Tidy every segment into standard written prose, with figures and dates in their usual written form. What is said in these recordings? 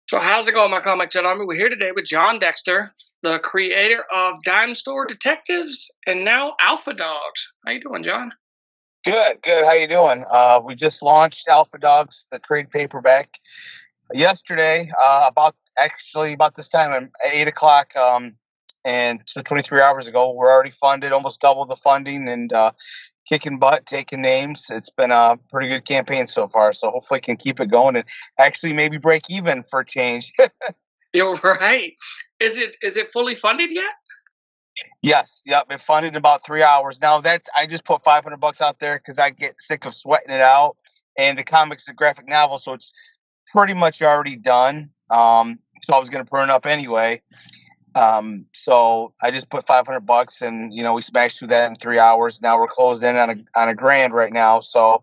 So how's it going, my comic chat army? We're here today with Jon Dexter, the creator of Dime Store Detectives and now Alpha Dogs. How you doing, John? Good, good. How you doing? We just launched Alpha Dogs, the trade paperback, yesterday. About this time at 8 o'clock, and so 23 hours ago. We're already funded, almost double the funding, and kicking butt, taking names. It's been a pretty good campaign so far. So hopefully, can keep it going and actually maybe break even for a change. You're right. Is it fully funded yet? Yes, yep. It funded in about 3 hours. Now that's I just put $500 out there because I get sick of sweating it out. And the comic's a graphic novel, so it's pretty much already done. So I was going to burn up anyway. So I just put $500, and we smashed through that in 3 hours. Now we're closed in on a grand right now. So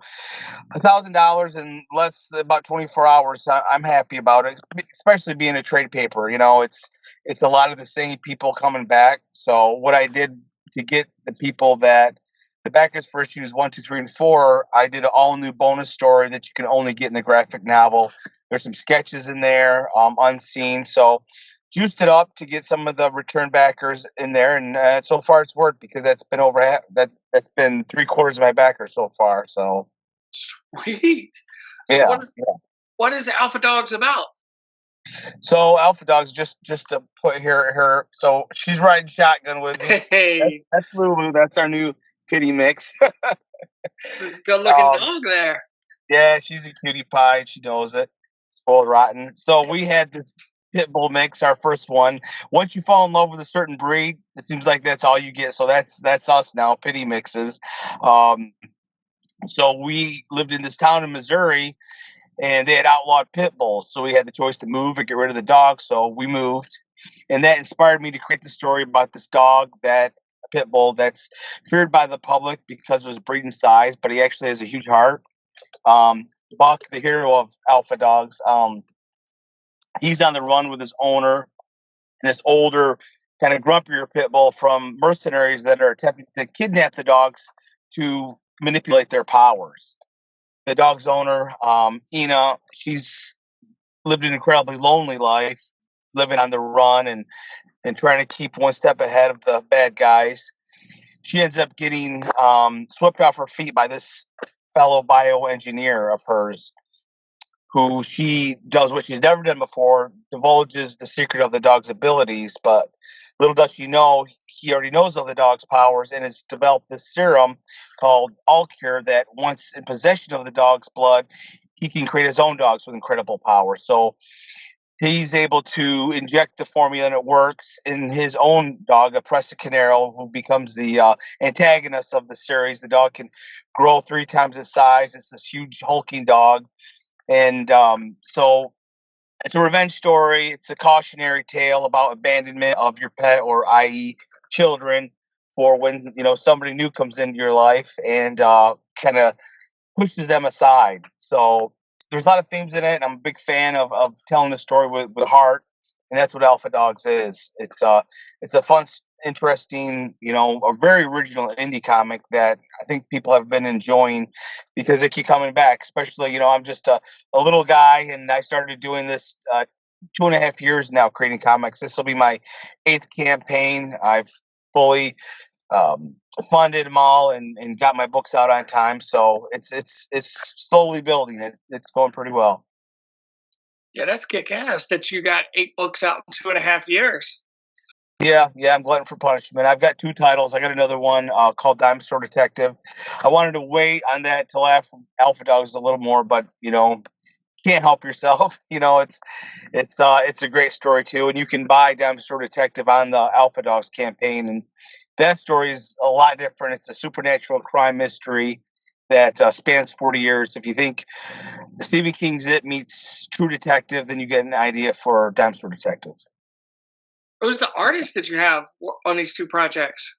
$1,000 in less than about 24 hours. I'm happy about it, especially being a trade paper. It's a lot of the same people coming back. So what I did to get the people that the backers for issues 1, 2, 3, and 4, I did an all new bonus story that you can only get in the graphic novel. There's some sketches in there, unseen. So juiced it up to get some of the return backers in there, and so far it's worked because that's been over that's been 3/4 of my backers so far. So Sweet. So yeah, what is yeah. what is Alpha Dogs about? So Alpha Dogs, just to put her, so she's riding shotgun with me. That's, Hey, that's Lulu. That's our new kitty mix. good looking um, dog there. yeah, she's a cutie pie. She knows it. Spoiled rotten. So we had this pit bull mix, our first one. Once you fall in love with a certain breed, it seems like that's all you get. So that's us now, pity mixes. Um, so we lived in this town in Missouri, and they had outlawed pit bulls. So we had the choice to move or get rid of the dog. So we moved, and that inspired me to create the story about this dog, that pit bull that's feared by the public because of his breeding size, but he actually has a huge heart. um, Buck, the hero of Alpha Dogs, he's on the run with his owner and this older, kind of grumpier pit bull from mercenaries that are attempting to kidnap the dogs to manipulate their powers. The dog's owner, Ina, she's lived an incredibly lonely life, living on the run and trying to keep one step ahead of the bad guys. She ends up getting swept off her feet by this fellow bioengineer of hers, who she does what she's never done before, divulges the secret of the dog's abilities. But little does she know, he already knows of the dog's powers and has developed this serum called Allcure that, once in possession of the dog's blood, he can create his own dogs with incredible power. So he's able to inject the formula, and it works in his own dog, a Presa Canero, who becomes the antagonist of the series. The dog can grow 3 times its size. It's this huge hulking dog, and so it's a revenge story. It's a cautionary tale about abandonment of your pet, or i.e., children, for when somebody new comes into your life and kind of pushes them aside. So there's a lot of themes in it, and I'm a big fan of telling the story with heart, and that's what Alpha Dogs is. It's a fun, interesting, a very original indie comic that I think people have been enjoying because they keep coming back. Especially, I'm just a little guy, and I started doing this 2.5 years now, creating comics. This will be my 8th campaign. I've fully um, funded them all and got my books out on time. So it's slowly building. It's going pretty well. Yeah, that's kick ass that you got 8 books out in 2.5 years. Yeah, yeah, I'm glutton for punishment. I've got 2 titles. I got another one called Dime Store Detective. I wanted to wait on that till after Alpha Dogs a little more, but can't help yourself. It's a great story too, and you can buy Dime Store Detective on the Alpha Dogs campaign, and that story is a lot different. It's a supernatural crime mystery that spans 40 years. If you think Stephen King's It meets True Detective, then you get an idea for Dime Store Detective. Who's the artist that you have on these 2 projects?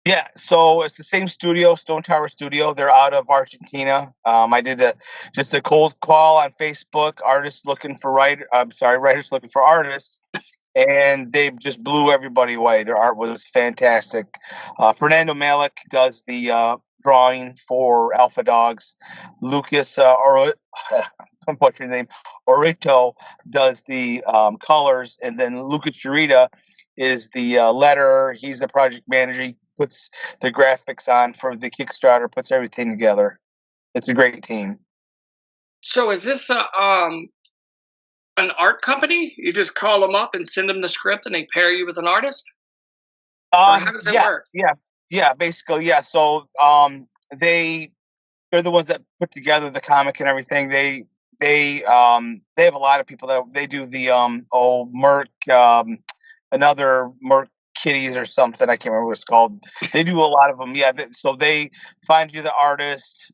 Yeah, so it's the same studio, Stone Tower Studio. They're out of Argentina. I did just a cold call on Facebook. Writers looking for artists, and they just blew everybody away. Their art was fantastic. Fernando Malik does the drawing for Alpha Dogs. Lucas I'm butchering the name. Orito does the colors, and then Lucas Jurita is the letterer. He's the project manager. He puts the graphics on for the Kickstarter, puts everything together. It's a great team. So is this an art company? You just call them up and send them the script, and they pair you with an artist, or how does it Yeah, work? yeah, basically, yeah. So, they they're the ones that put together the comic and everything. They have a lot of people that they do the Merc another Merc Kitties or something. I can't remember what it's called. They do a lot of them. Yeah, so they find you the artist,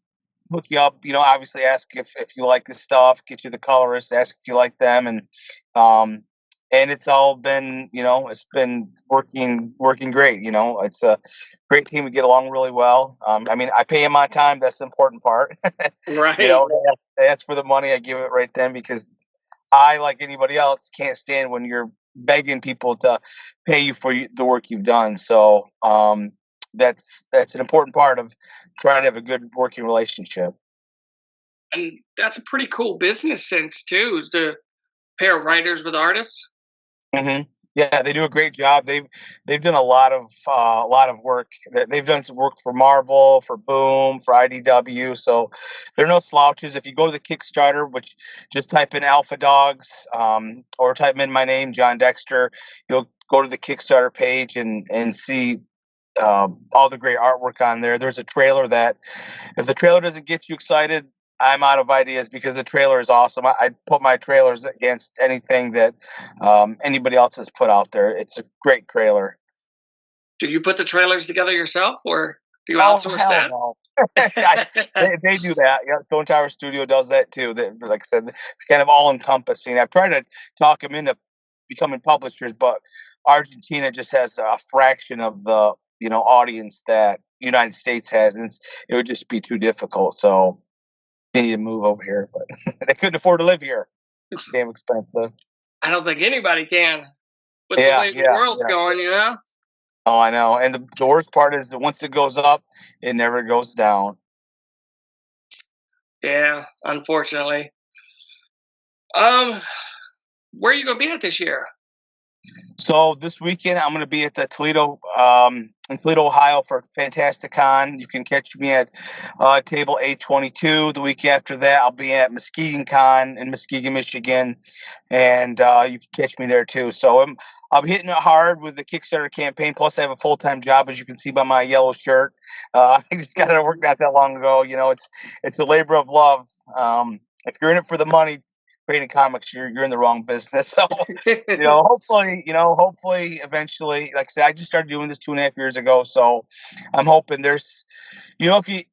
hook you up. Obviously ask if you like this stuff, get you the colorist, ask if you like them, um, and it's all been it's been working great. It's a great team. We get along really well. I mean, I pay him on time. That's the important part. you Right. know, that's for the money. I give it right then because I, like anybody else, can't stand when you're begging people to pay you for the work you've done. So that's an important part of trying to have a good working relationship. And that's a pretty cool business sense too, is to pair writers with artists. hmm Yeah, they do a great job. They've done a lot of work. They've done some work for Marvel, for Boom, for IDW. So they're no slouches. If you go to the Kickstarter, which just type in Alpha Dogs, or type in my name, Jon Dexter, you'll go to the Kickstarter page and see all the great artwork on there. There's a trailer that if the trailer doesn't get you excited, I'm out of ideas because the trailer is awesome. I put my trailers against anything that anybody else has put out there. It's a great trailer. Do you put the trailers together yourself, or do you Oh outsource hell that? no! They do that. Yeah, Stone Tower Studio does that too. Like I said, it's kind of all encompassing. I've tried to talk them into becoming publishers, but Argentina just has a fraction of the audience that United States has, and it would just be too difficult. So they need to move over here, but they couldn't afford to live here. Damn expensive. I don't think anybody can with the Yeah, way the yeah, world's yeah. going. Oh, I know. And the worst part is that once it goes up, it never goes down. Yeah, unfortunately. Um, where are you gonna be at this year? So this weekend, I'm going to be at the in Toledo, Ohio for Fantastic Con. You can catch me at table A22. The week after that, I'll be at Muskegon Con in Muskegon, Michigan, and you can catch me there too. So I'll be hitting it hard with the Kickstarter campaign. Plus, I have a full-time job, as you can see by my yellow shirt. I just got out of work not that long ago. It's a labor of love. If you're in it for the money, creating comics, you're in the wrong business. So hopefully, eventually, like I said, I just started doing this 2.5 years ago. So I'm hoping there's, if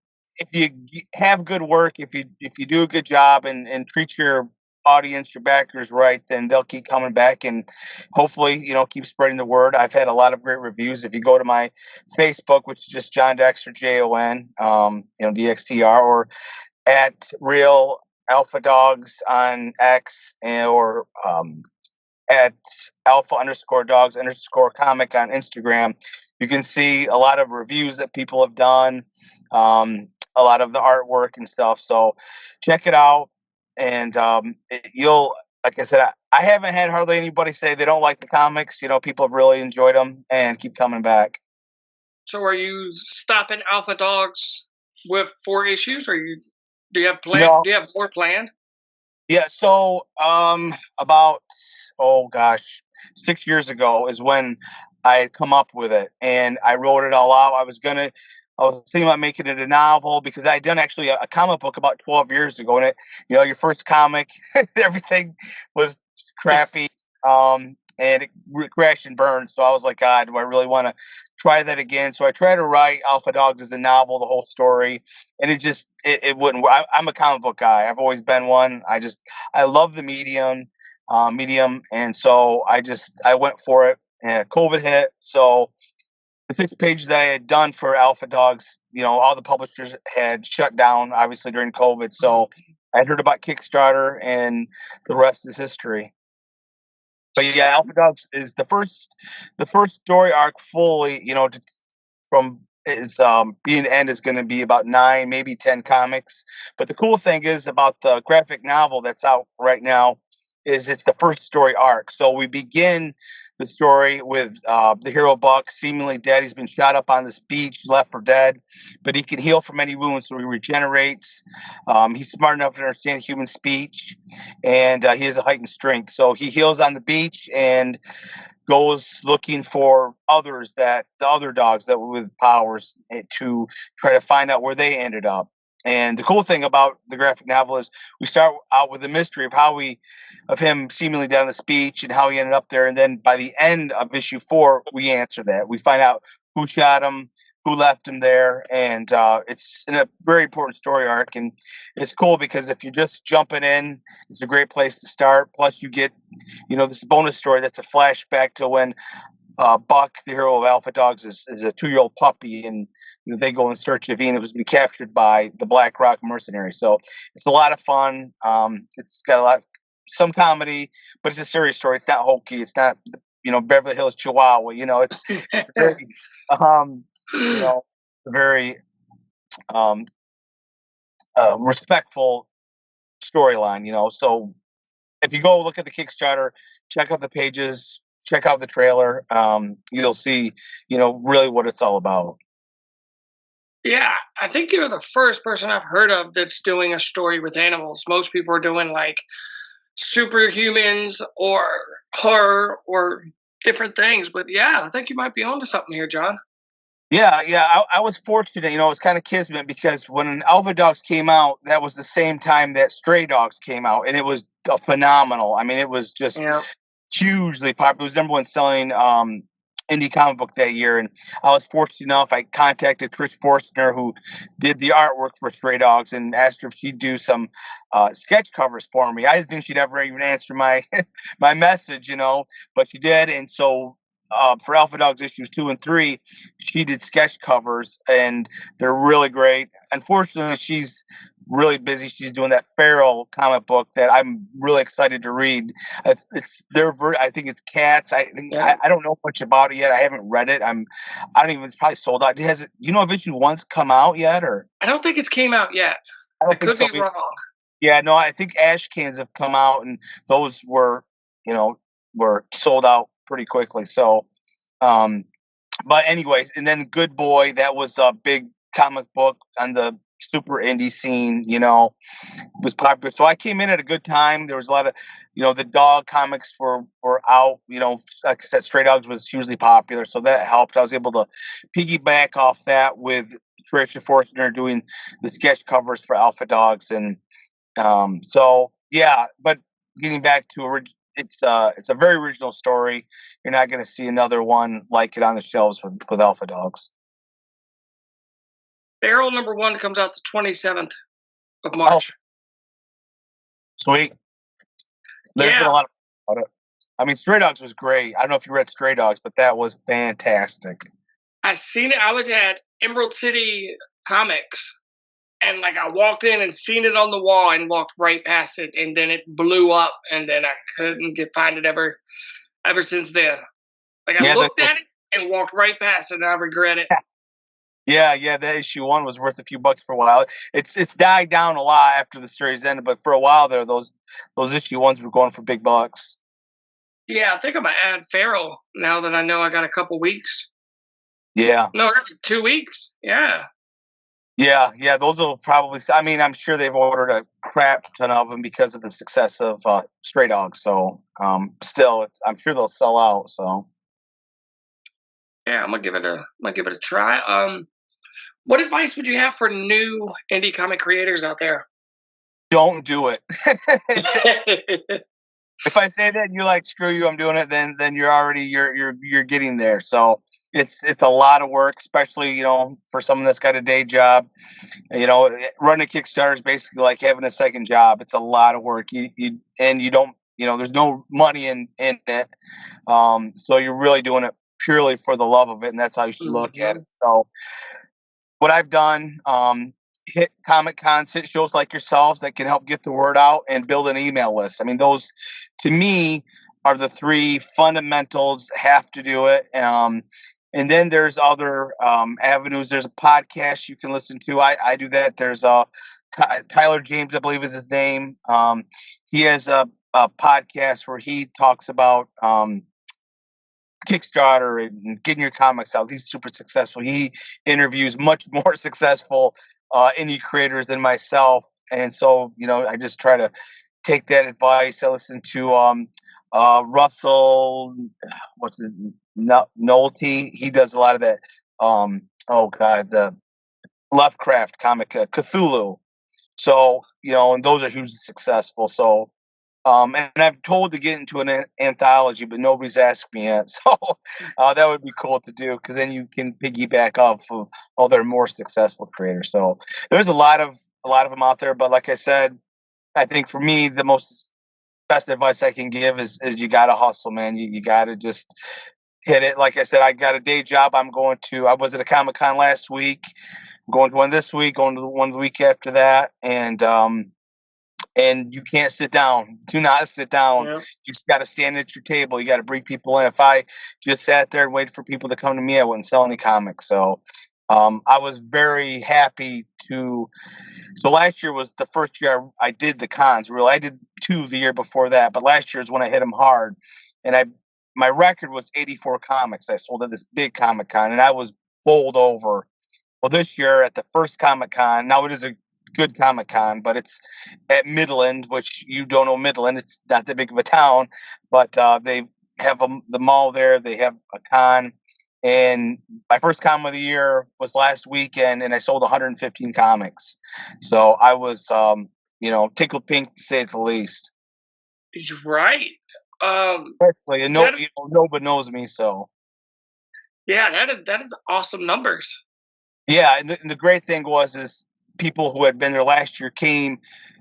you have good work, if you do a good job and treat your audience, your backers right, then they'll keep coming back and hopefully, keep spreading the word. I've had a lot of great reviews. If you go to my Facebook, which is just Jon Dexter, Jon, DXTR, or at Real Alpha Dogs on X, or at alpha underscore dogs underscore comic on Instagram. You can see a lot of reviews that people have done, a lot of the artwork and stuff. So check it out. And you'll, like I said, I haven't had hardly anybody say they don't like the comics. People have really enjoyed them and keep coming back. So are you stopping Alpha Dogs with 4 issues, or do you have plan? No, Do you have more planned? yeah, so about oh gosh, 6 years ago is when I had come up with it, and I wrote it all out. I was thinking about making it a novel because I had done actually a comic book about 12 years ago, and your first comic, everything was crappy, and it crashed and burned. So I was like, God, do I really want to try that again? So I tried to write Alpha Dogs as a novel, the whole story, and it wouldn't work. I'm a comic book guy. I've always been one. I love the medium, and so I went for it. And COVID hit, so the 6 pages that I had done for Alpha Dogs, all the publishers had shut down, obviously during COVID. So I heard about Kickstarter, and the rest is history. But yeah, Alpha Dogs is the first story arc fully, from is being end is going to be about 9, maybe 10 comics. But the cool thing is about the graphic novel that's out right now is it's the first story arc. So we begin the story with the hero Buck seemingly dead. He's been shot up on this beach, left for dead, but he can heal from any wounds, so he regenerates. He's smart enough to understand human speech, and he has a heightened strength. So he heals on the beach and goes looking for the other dogs that were with powers to try to find out where they ended up. And the cool thing about the graphic novel is we start out with the mystery of him seemingly down the beach and how he ended up there. And then by the end of issue 4, we answer that. We find out who shot him, who left him there, and it's in a very important story arc. And it's cool because if you're just jumping in, it's a great place to start. Plus, you get, this bonus story that's a flashback to when Buck, the hero of Alpha Dogs, is a 2-year-old puppy, and they go in search of Ian, who's been captured by the Black Rock mercenaries. So it's a lot of fun. It's got some comedy, but it's a serious story. It's not hokey. It's not Beverly Hills Chihuahua. It's very very respectful storyline. So if you go look at the Kickstarter, check out the pages, check out the trailer, you'll see, really what it's all about. Yeah, I think you're the first person I've heard of that's doing a story with animals. Most people are doing like superhumans or horror or different things. But yeah, I think you might be onto something here, Jon. Yeah, I was fortunate. It's kind of kismet because when Alpha Dogs came out, that was the same time that Stray Dogs came out, and it was phenomenal. I mean, it was just Yeah. hugely popular. It was number one selling indie comic book that year, and I was fortunate enough. I contacted Trish Forstner, who did the artwork for Stray Dogs, and asked her if she'd do some sketch covers for me. I didn't think she'd ever even answer my my message, but she did, and so. For Alpha Dogs issues 2 and 3, she did sketch covers, and they're really great. Unfortunately, she's really busy. She's doing that Feral comic book that I'm really excited to read. I think it's Cats. Yeah. I don't know much about it yet. I haven't read it. I don't even. It's probably sold out. Has it? If issue 1's come out yet, or I don't think it's came out yet. I don't I think could so. be wrong. Yeah, no, I think Ash cans have come out, and those were sold out pretty quickly. So, but anyways, and then Good Boy, that was a big comic book on the super indie scene, was popular. So I came in at a good time. There was a lot of, the dog comics were out, like I said, Stray Dogs was hugely popular. So that helped. I was able to piggyback off that with Tricia Forstner doing the sketch covers for Alpha Dogs. And so, yeah, but getting back to it's a very original story. You're not going to see another one like it on the shelves with Alpha Dogs. Feral number 1 comes out the 27th of March. Oh, sweet. There's been a lot about it. I mean, Stray Dogs was great. I don't know if you read Stray Dogs, but that was fantastic. I seen it. I was at Emerald City Comics, and like I walked in and seen it on the wall and walked right past it, and then it blew up, and then I couldn't find it ever since then. Like I looked at it and walked right past it, and I regret it. Yeah, that issue 1 was worth a few bucks for a while. It's died down a lot after the series ended, but for a while there, those issue 1s were going for big bucks. Yeah, I think I'm gonna add Feral now that I know I got a couple weeks. Yeah. No, 2 weeks. Yeah. Yeah, those will probably. I mean, I'm sure they've ordered a crap ton of them because of the success of Stray Dogs. So, still, I'm sure they'll sell out. So, yeah, I'm gonna give it a try. What advice would you have for new indie comic creators out there? don't do it. If I say that and you're like, screw you, I'm doing it, then you're already you're getting there. So it's a lot of work, especially for someone that's got a day job. Running a Kickstarter is basically like having a second job. It's a lot of work. You don't there's no money in it. So you're really doing it purely for the love of it, and that's how you should look at it. So what I've done, hit Comic Cons, hit shows like yourselves that can help get the word out and build an email list. I mean, those, to me, are the three fundamentals. Have to do it. And then there's other avenues. There's a podcast you can listen to. I do that. There's Tyler James, I believe is his name. He has a podcast where he talks about Kickstarter and getting your comics out. He's super successful. He interviews much more successful indie creators than myself. And so, I just try to take that advice. I listen to Russell, what's it, Nolte. He does a lot of that. The Lovecraft comic, Cthulhu. So, and those are hugely successful. So, and I'm told to get into an anthology, but nobody's asked me yet. So that would be cool to do, because then you can piggyback off of other more successful creators. So there's a lot of them out there. But like I said, I think for me, the best advice I can give is you got to hustle, man. You got to just hit it. Like I said, I got a day job. I was at a Comic-Con last week. I'm going to one this week, going to the one the week after that. And you can't sit down. Do not sit down. Yeah. You just got to stand at your table. You got to bring people in. If I just sat there and waited for people to come to me, I wouldn't sell any comics. So I was very happy to. So last year was the first year I did the cons. Really, I did 2 the year before that, but last year is when I hit them hard. And my record was 84 comics I sold at this big Comic-Con, and I was bowled over. Well, this year at the first Comic-Con, now it is a good Comic-Con, but it's at Midland, which you don't know Midland. It's not that big of a town, but they have the mall there. They have a con, and my first con of the year was last weekend, and I sold 115 comics. So I was, tickled pink to say the least. Right. Especially, and nobody knows me, so. Yeah, that is awesome numbers. Yeah, and the great thing is people who had been there last year came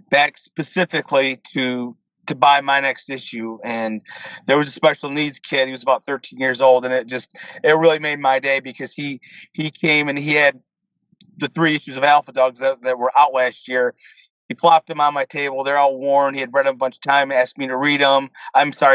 back specifically to buy my next issue. And there was a special needs kid. He was about 13 years old, and it really made my day, because he came and he had the 3 issues of Alpha Dogs that were out last year. He flopped them on my table. They're all worn. He had read them a bunch of times, asked me to read them.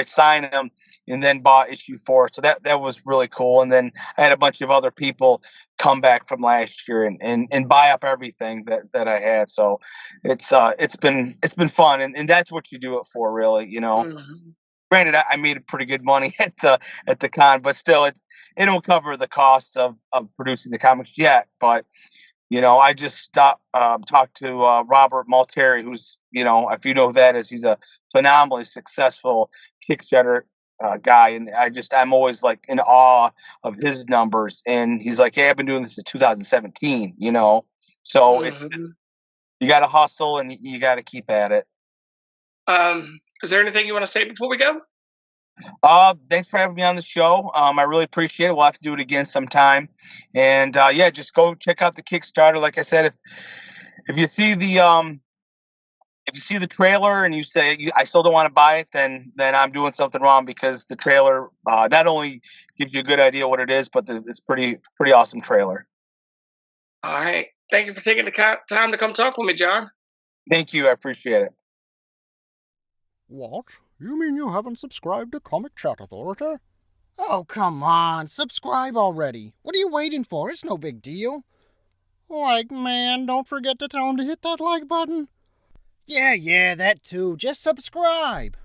Sign them, and then bought issue 4. So that was really cool. And then I had a bunch of other people come back from last year and buy up everything that I had. So it's been fun, and that's what you do it for, really. Mm-hmm. Granted, I made pretty good money at the con, but still, it don't cover the costs of producing the comics yet. But I just talked to Robert Malteri, who's, if you know who that is, he's a phenomenally successful Kickstarter guy. And I'm always like in awe of his numbers. And he's like, hey, I've been doing this since 2017, So Mm-hmm. you got to hustle, and you got to keep at it. Is there anything you want to say before we go? Thanks for having me on the show. I really appreciate it. We'll have to do it again sometime. And just go check out the Kickstarter. Like I said, if you see the trailer and you say I still don't want to buy it, then I'm doing something wrong, because the trailer not only gives you a good idea what it is, but it's pretty awesome trailer. All right. Thank you for taking the time to come talk with me, Jon. Thank you. I appreciate it. What? You mean you haven't subscribed to Comic Chat Authority? Oh, come on. Subscribe already. What are you waiting for? It's no big deal. Like, man, don't forget to tell him to hit that like button. Yeah, that too. Just subscribe.